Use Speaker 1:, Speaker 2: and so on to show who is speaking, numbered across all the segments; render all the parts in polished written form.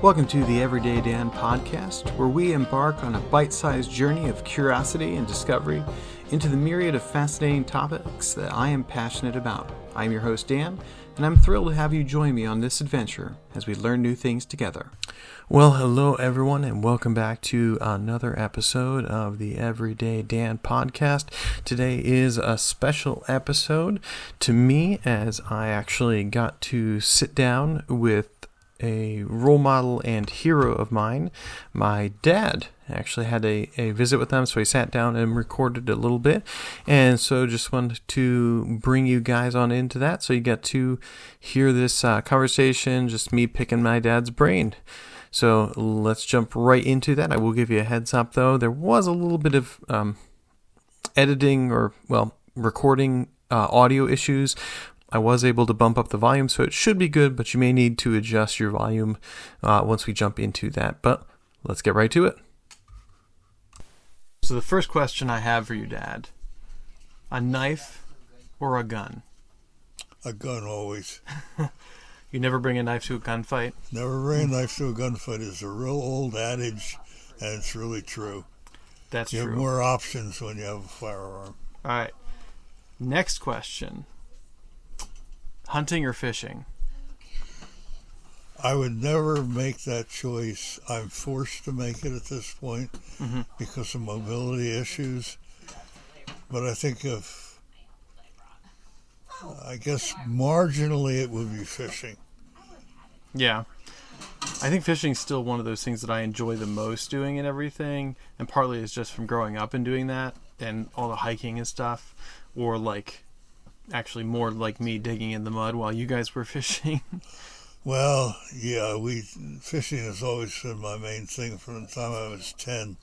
Speaker 1: Welcome to the Everyday Dan podcast, where we embark on a bite-sized journey of curiosity and discovery into the myriad of fascinating topics that I am passionate about. I'm your host, Dan, and I'm thrilled to have you join me on this adventure as we learn new things together. Well, hello everyone, and welcome back to another episode of the Everyday Dan podcast. Today is a special episode to me, as I actually got to sit down with a role model and hero of mine. My dad actually had a visit with them, so he sat down and recorded a little bit, and so just wanted to bring you guys on into that so you get to hear this conversation, just me picking my dad's brain. So let's jump right into that. I will give you a heads up though, there was a little bit of editing recording audio issues. I was able to bump up the volume, so it should be good, but you may need to adjust your volume once we jump into that. But let's get right to it. So the first question I have for you, Dad, a knife or a gun?
Speaker 2: A gun always.
Speaker 1: You never bring a knife to a gunfight?
Speaker 2: Never bring a knife to a gunfight is a real old adage, and it's really true.
Speaker 1: That's true.
Speaker 2: You have more options when you have a firearm.
Speaker 1: All right. Next question. Hunting or fishing?
Speaker 2: I would never make that choice. I'm forced to make it at this point because of mobility issues. But I think I guess marginally it would be fishing.
Speaker 1: Yeah. I think fishing is still one of those things that I enjoy the most doing and everything. And partly it's just from growing up and doing that and all the hiking and stuff. Or actually more like me digging in the mud while you guys were fishing.
Speaker 2: Well, yeah, fishing has always been my main thing from the time I was 10.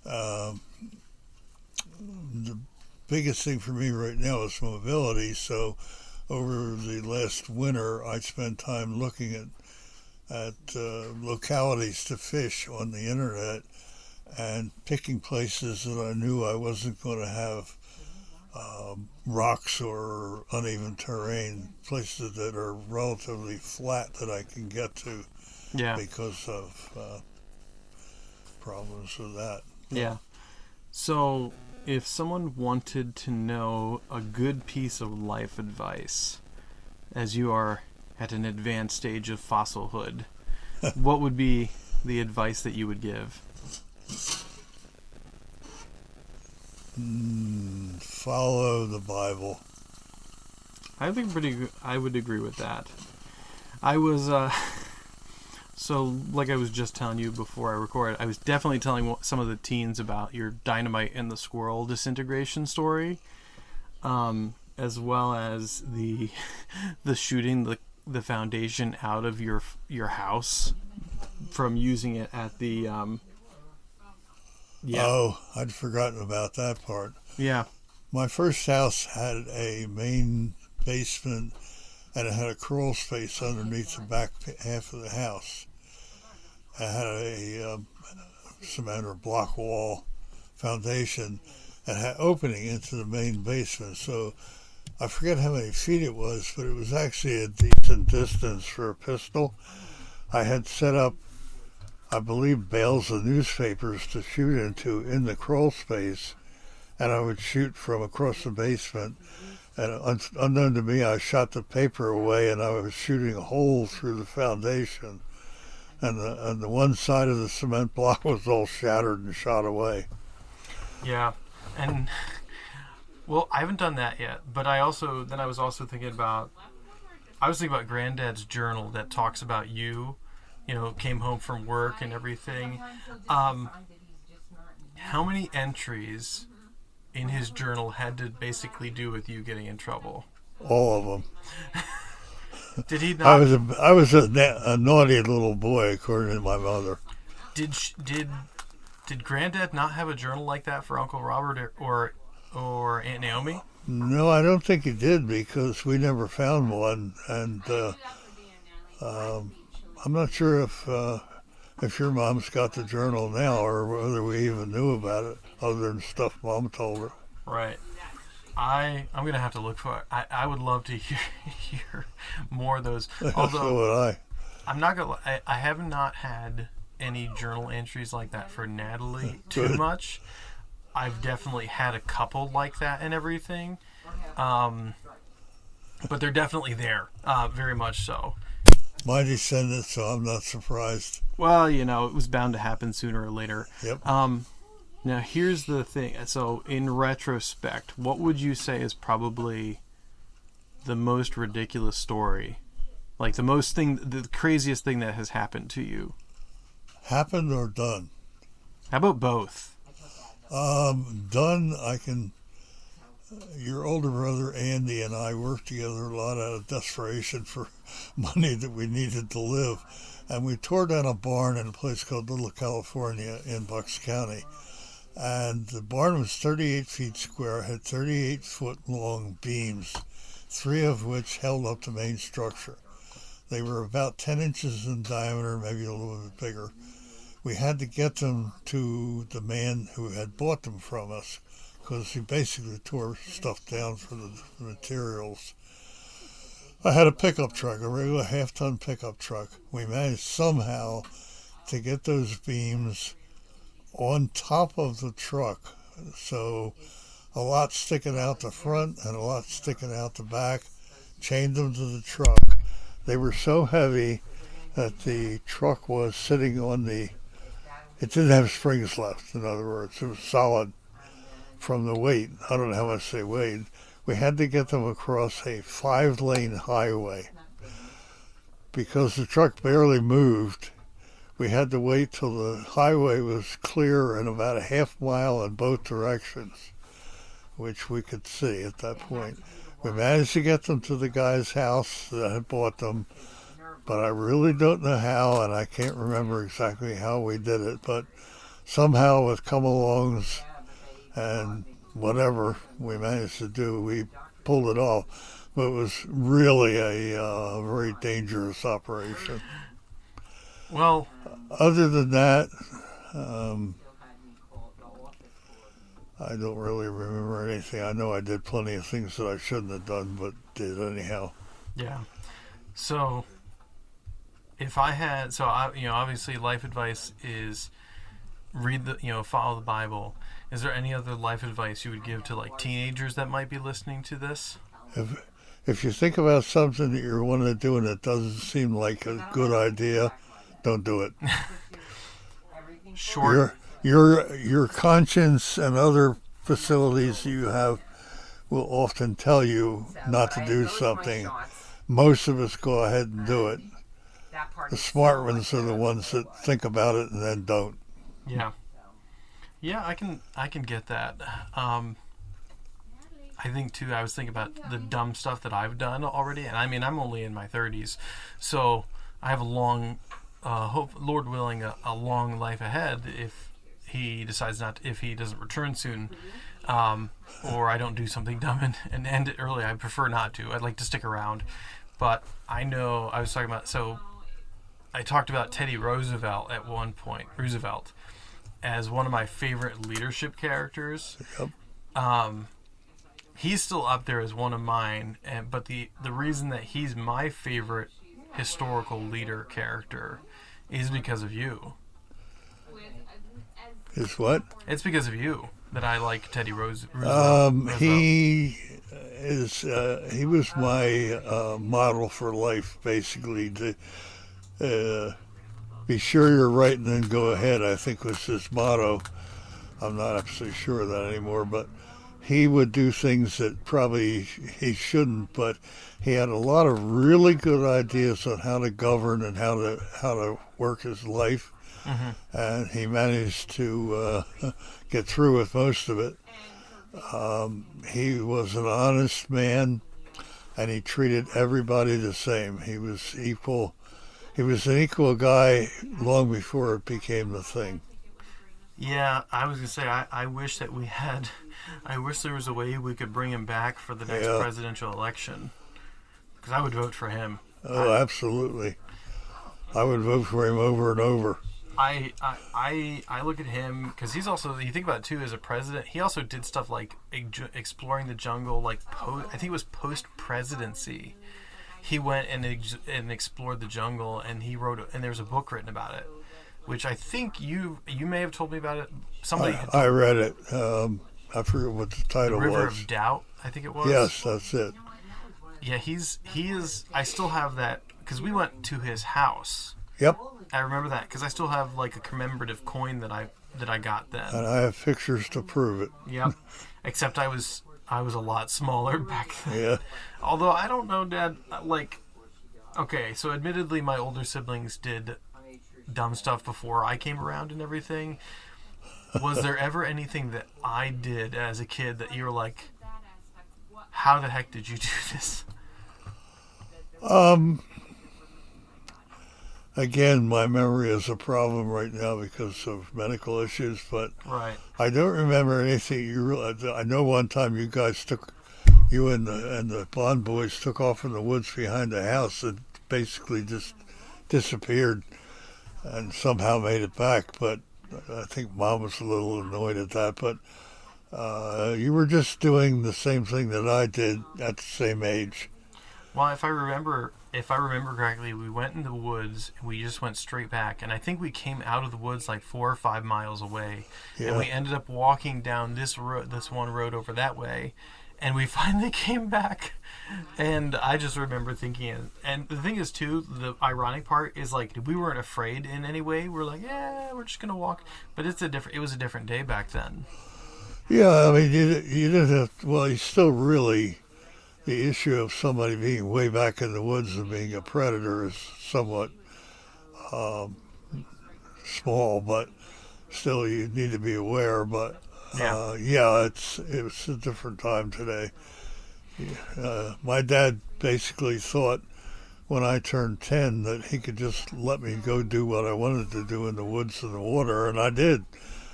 Speaker 2: The biggest thing for me right now is mobility, so over the last winter I spent time looking at localities to fish on the internet and picking places that I knew I wasn't going to have rocks or uneven terrain, places that are relatively flat that I can get to because of problems with that.
Speaker 1: Yeah. So if someone wanted to know a good piece of life advice, as you are at an advanced stage of fossilhood, what would be the advice that you would give?
Speaker 2: Follow the Bible.
Speaker 1: I would agree with that. I was so like I was just telling you before I recorded, I was definitely telling some of the teens about your dynamite and the squirrel disintegration story, as well as the shooting the foundation out of your house from using it at the Yeah.
Speaker 2: Oh, I'd forgotten about that part.
Speaker 1: Yeah.
Speaker 2: My first house had a main basement, and it had a crawl space underneath the back half of the house. It had a cement or block wall foundation and had opening into the main basement. So I forget how many feet it was, but it was actually a decent distance for a pistol. I had set up, I believe, bales of newspapers to shoot into in the crawl space, and I would shoot from across the basement. And unknown to me, I shot the paper away, and I was shooting a hole through the foundation. And the one side of the cement block was all shattered and shot away.
Speaker 1: Yeah, and well, I haven't done that yet. But I was also thinking about Granddad's journal that talks about you. You know, came home from work and everything. How many entries in his journal had to basically do with you getting in trouble?
Speaker 2: All of them.
Speaker 1: Did he not?
Speaker 2: I was a naughty little boy, according to my mother.
Speaker 1: Did Granddad not have a journal like that for Uncle Robert or Aunt Naomi?
Speaker 2: No, I don't think he did, because we never found one, and I'm not sure if your mom's got the journal now or whether we even knew about it other than stuff Mom told her.
Speaker 1: Right. I'm going to have to look for it. I would love to hear more of those.
Speaker 2: Although, so would I.
Speaker 1: I'm not gonna lie, I have not had any journal entries like that for Natalie too
Speaker 2: Good.
Speaker 1: much. I've definitely had a couple like that and everything. But they're definitely there, very much so.
Speaker 2: My descendants, so I'm not surprised.
Speaker 1: Well, it was bound to happen sooner or later.
Speaker 2: Yep.
Speaker 1: Now, here's the thing. So, in retrospect, what would you say is probably the most ridiculous story? Like, the craziest thing that has happened to you?
Speaker 2: Happened or done?
Speaker 1: How about both?
Speaker 2: Done, your older brother Andy and I worked together a lot out of desperation for money that we needed to live. And we tore down a barn in a place called Little California in Bucks County. And the barn was 38 feet square, had 38-foot long beams, 3 of which held up the main structure. They were about 10 inches in diameter, maybe a little bit bigger. We had to get them to the man who had bought them from us, because he basically tore stuff down for the materials. I had a pickup truck, a regular half-ton pickup truck. We managed somehow to get those beams on top of the truck, so a lot sticking out the front and a lot sticking out the back, chained them to the truck. They were so heavy that the truck was sitting on it didn't have springs left, in other words. It was solid from the weight. I don't know how much they weighed. We had to get them across a 5-lane highway. Because the truck barely moved, we had to wait till the highway was clear and about a half mile in both directions, which we could see at that point. We managed to get them to the guy's house that had bought them, but I really don't know how, and I can't remember exactly how we did it, but somehow with come-alongs and whatever we managed to do, we pulled it off. But it was really a very dangerous operation.
Speaker 1: Well,
Speaker 2: other than that, I don't really remember anything. I know I did plenty of things that I shouldn't have done, but did anyhow.
Speaker 1: Yeah. So, if I had, obviously life advice is follow the Bible. Is there any other life advice you would give to like teenagers that might be listening to this?
Speaker 2: If you think about something that you're wanting to do and it doesn't seem like a good idea, don't do it.
Speaker 1: Short.
Speaker 2: Your conscience and other facilities you have will often tell you not to do something. Most of us go ahead and do it. The smart ones are the ones that think about it and then don't.
Speaker 1: Yeah. Yeah, I can get that. I think too, I was thinking about the dumb stuff that I've done already, and I mean, I'm only in my 30s, so I have a long, Lord willing, a long life ahead if he decides if he doesn't return soon, or I don't do something dumb and end it early. I prefer not to. I'd like to stick around, but I know I was talking about, so I talked about Teddy Roosevelt at one point, as one of my favorite leadership characters.
Speaker 2: Yep.
Speaker 1: He's still up there as one of mine, but the reason that he's my favorite historical leader character is because of you.
Speaker 2: Is what?
Speaker 1: It's because of you that I like Teddy Roosevelt.
Speaker 2: He was my model for life, basically. To be sure you're right and then go ahead, I think was his motto. I'm not absolutely sure of that anymore, but he would do things that probably he shouldn't, but he had a lot of really good ideas on how to govern and how to work his life. Mm-hmm. And he managed to get through with most of it. He was an honest man, and he treated everybody the same. He was equal. He was an equal guy long before it became the thing.
Speaker 1: Yeah, I was going to say, I wish that we had, I wish there was a way we could bring him back for the next presidential election. Because I would vote for him.
Speaker 2: Oh, absolutely. I would vote for him over and over.
Speaker 1: I look at him, because he's also, you think about it too, as a president, he also did stuff like exploring the jungle, like I think it was post-presidency. he went and explored the jungle, and he wrote and there's a book written about it, which I think you may have told me about it. Somebody
Speaker 2: I read it. I forget what the title
Speaker 1: The River
Speaker 2: was.
Speaker 1: of Doubt, I think it was.
Speaker 2: Yes, that's it.
Speaker 1: Yeah, he is. I still have that because we went to his house.
Speaker 2: Yep.
Speaker 1: I remember that because I still have like a commemorative coin that I got then.
Speaker 2: And I have pictures to prove it.
Speaker 1: Yep. Except I was a lot smaller back then.
Speaker 2: Yeah.
Speaker 1: Although I don't know, Dad. Like, okay, so admittedly, my older siblings did dumb stuff before I came around and everything. Was there ever anything that I did as a kid that you were like, how the heck did you do this?
Speaker 2: Again, my memory is a problem right now because of medical issues, but
Speaker 1: Right.
Speaker 2: I don't remember anything. I know one time you guys you and the Bond boys took off in the woods behind the house and basically just disappeared and somehow made it back, but I think Mom was a little annoyed at that, but you were just doing the same thing that I did at the same age.
Speaker 1: Well, if I remember correctly, we went in the woods and we just went straight back, and I think we came out of the woods like 4 or 5 miles away,
Speaker 2: Yeah.
Speaker 1: and we ended up walking down this one road over that way, and we finally came back, and I just remember thinking, and the thing is too, the ironic part is like we weren't afraid in any way. We're like, yeah, we're just gonna walk, but it was a different day back then.
Speaker 2: Yeah, I mean, you didn't have, well, you still really, the issue of somebody being way back in the woods and being a predator is somewhat small, but still you need to be aware. But it was a different time today. My dad basically thought when I turned 10 that he could just let me go do what I wanted to do in the woods and the water, and I did.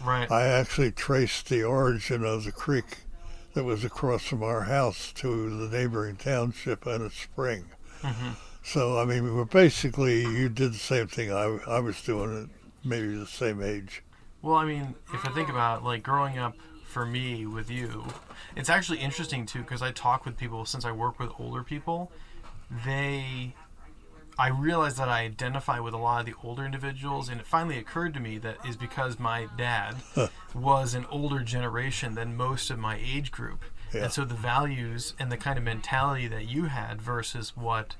Speaker 1: Right.
Speaker 2: I actually traced the origin of the creek that was across from our house to the neighboring township and a spring.
Speaker 1: Mm-hmm.
Speaker 2: So, I mean, we were basically, you did the same thing I was doing at maybe the same age.
Speaker 1: Well, I mean, if I think about like growing up for me with you, it's actually interesting too because I talk with people since I work with older people. I realize that I identify with a lot of the older individuals, and it finally occurred to me that is because my dad was an older generation than most of my age group.
Speaker 2: Yeah.
Speaker 1: And so the values and the kind of mentality that you had versus what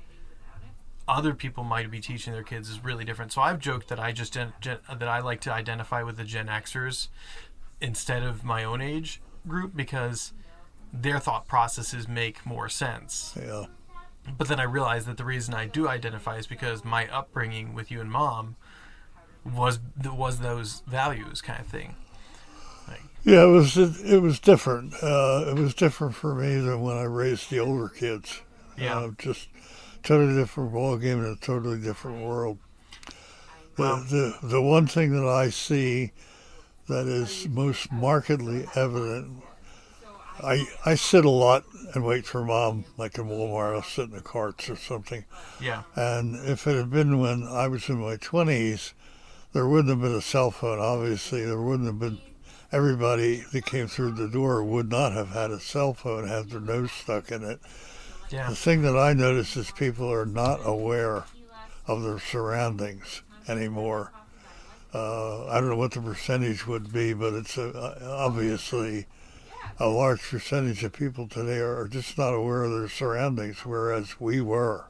Speaker 1: other people might be teaching their kids is really different. So I've joked that that I like to identify with the Gen Xers instead of my own age group because their thought processes make more sense.
Speaker 2: Yeah.
Speaker 1: But then I realized that the reason I do identify is because my upbringing with you and Mom was those values kind of thing.
Speaker 2: Yeah, it was different. It was different for me than when I raised the older kids.
Speaker 1: Yeah.
Speaker 2: Just totally different ballgame in a totally different world.
Speaker 1: Well,
Speaker 2: The one thing that I see that is most markedly evident, I sit a lot and wait for Mom, like in Walmart. I'll sit in the carts or something.
Speaker 1: yeah.
Speaker 2: And if it had been when I was in my 20s, there wouldn't have been a cell phone, obviously. There wouldn't have been, everybody that came through the door would not have had a cell phone, have their nose stuck in it.
Speaker 1: Yeah.
Speaker 2: The thing that I notice is people are not aware of their surroundings anymore. I don't know what the percentage would be, but it's obviously a large percentage of people today are just not aware of their surroundings, whereas we were.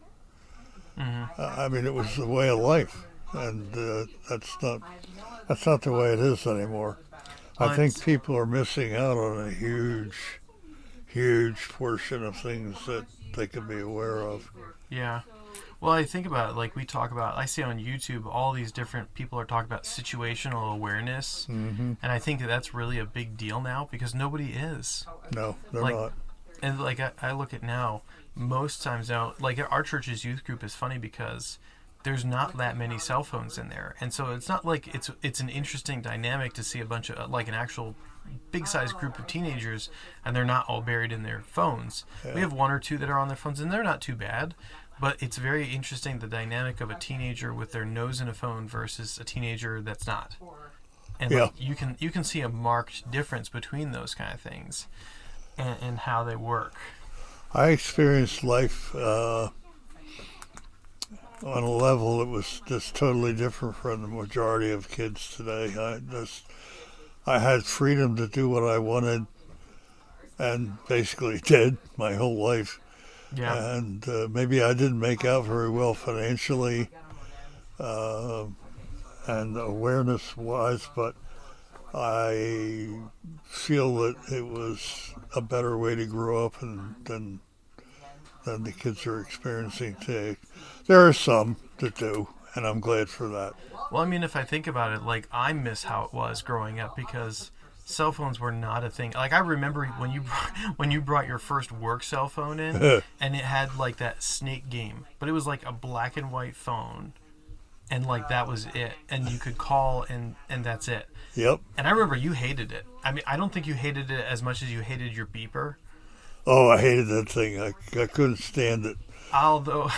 Speaker 1: Mm-hmm.
Speaker 2: I mean, it was the way of life, and that's not the way it is anymore.
Speaker 1: Well,
Speaker 2: I think people are missing out on a huge portion of things that they could be aware of.
Speaker 1: Yeah. Well, I think about it, like we talk about, I see on YouTube, all these different people are talking about situational awareness.
Speaker 2: Mm-hmm.
Speaker 1: And I think that that's really a big deal now because nobody is.
Speaker 2: No, they're
Speaker 1: Like,
Speaker 2: not.
Speaker 1: And like I look at now, most times now, like our church's youth group is funny because there's not that many cell phones in there. And so it's not like it's an interesting dynamic to see a bunch of, like an actual big-sized group of teenagers, and they're not all buried in their phones.
Speaker 2: Yeah.
Speaker 1: We have one or two that are on their phones, and they're not too bad. But it's very interesting, the dynamic of a teenager with their nose in a phone versus a teenager that's not. And
Speaker 2: Yeah.
Speaker 1: like, you can see a marked difference between those kind of things and how they work.
Speaker 2: I experienced life on a level that was just totally different from the majority of kids today. I had freedom to do what I wanted, and basically did my whole life.
Speaker 1: Yeah.
Speaker 2: And maybe I didn't make out very well financially and awareness-wise, but I feel that it was a better way to grow up than the kids are experiencing today. There are some that do, and I'm glad for that.
Speaker 1: Well, I mean, if I think about it, like, I miss how it was growing up because cell phones were not a thing. Like, I remember when you brought your first work cell phone in, and it had like that Snake game, but it was like a black and white phone, and like that was it, and you could call and that's it.
Speaker 2: Yep.
Speaker 1: And I remember you hated it. I mean, I don't think you hated it as much as you hated your beeper.
Speaker 2: Oh, I hated that thing. I couldn't stand it.
Speaker 1: Although,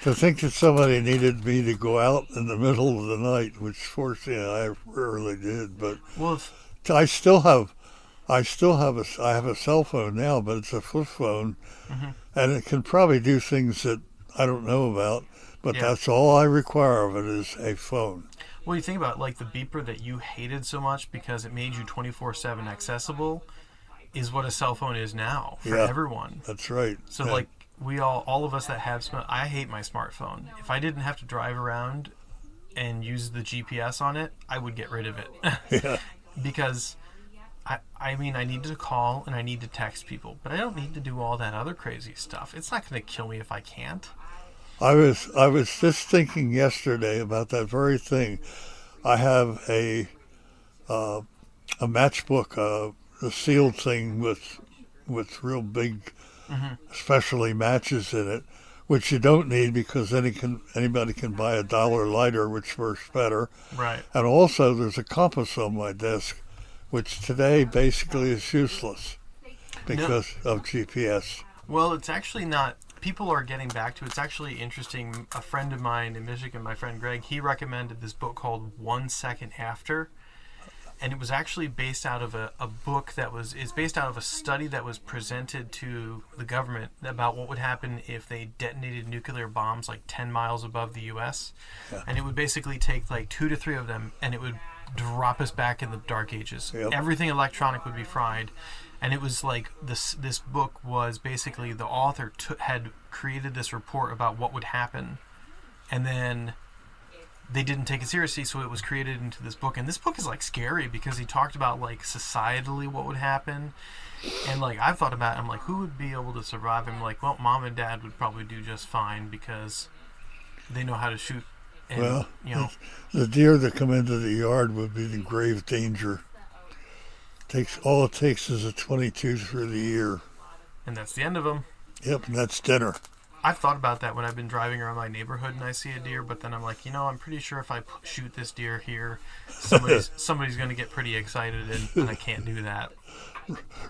Speaker 2: To think that somebody needed me to go out in the middle of the night, which fortunately I rarely did, but
Speaker 1: well,
Speaker 2: I have a cell phone now, but it's a flip phone, and it can probably do things that I don't know about, but
Speaker 1: Yeah.
Speaker 2: that's all I require of it is a phone.
Speaker 1: well, you think about like the beeper that you hated so much because it made you 24/7 accessible, is what a cell phone is now for
Speaker 2: Yeah.
Speaker 1: everyone.
Speaker 2: That's right.
Speaker 1: So
Speaker 2: Yeah.
Speaker 1: like all of us that have I hate my smartphone. If I didn't have to drive around and use the GPS on it, I would get rid of it.
Speaker 2: Yeah.
Speaker 1: Because I mean, I need to call and I need to text people, but I don't need to do all that other crazy stuff. It's not going to kill me if I can't.
Speaker 2: I was just thinking yesterday about that very thing. I have a matchbook, a sealed thing with real big, especially matches in it, which you don't need because anybody can buy $1 lighter, which works better.
Speaker 1: Right.
Speaker 2: And also, there's a compass on my desk, which today basically is useless because of GPS.
Speaker 1: Well, it's actually not. People are getting back to. It's actually interesting. A friend of mine in Michigan, my friend Greg, he recommended this book called 1 Second After. And it was actually based out of a book it's based out of a study that was presented to the government about what would happen if they detonated nuclear bombs like 10 miles above the U.S.
Speaker 2: Yeah.
Speaker 1: And it would basically take like 2 to 3 of them, and it would drop us back in the dark ages.
Speaker 2: Yep.
Speaker 1: Everything electronic would be fried. And it was like this book was basically the author had created this report about what would happen. And then they didn't take it seriously, so it was created into this book. And this book is like scary because he talked about like societally what would happen. And like I've thought about it, I'm like, who would be able to survive? I'm like, well, mom and dad would probably do just fine because they know how to shoot. And,
Speaker 2: Well,
Speaker 1: you know,
Speaker 2: the deer that come into the yard would be in grave danger. All it takes is a 22 through the ear.
Speaker 1: and that's the end of them.
Speaker 2: Yep, and that's dinner.
Speaker 1: I've thought about that when I've been driving around my neighborhood and I see a deer, but then I'm like, I'm pretty sure if I shoot this deer here, somebody's going to get pretty excited, and I can't do that.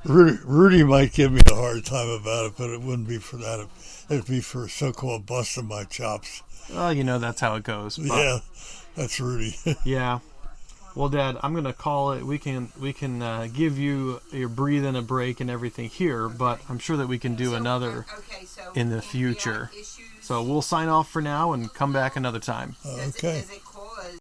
Speaker 2: Rudy might give me a hard time about it, but it wouldn't be for that. It'd be for so-called busting my chops.
Speaker 1: Well, that's how it goes. But,
Speaker 2: Yeah, that's Rudy.
Speaker 1: yeah. Well, Dad, I'm gonna call it. We can give you your breathing a break and everything here, but I'm sure that we can do another in the future. So we'll sign off for now and come back another time.
Speaker 2: Okay.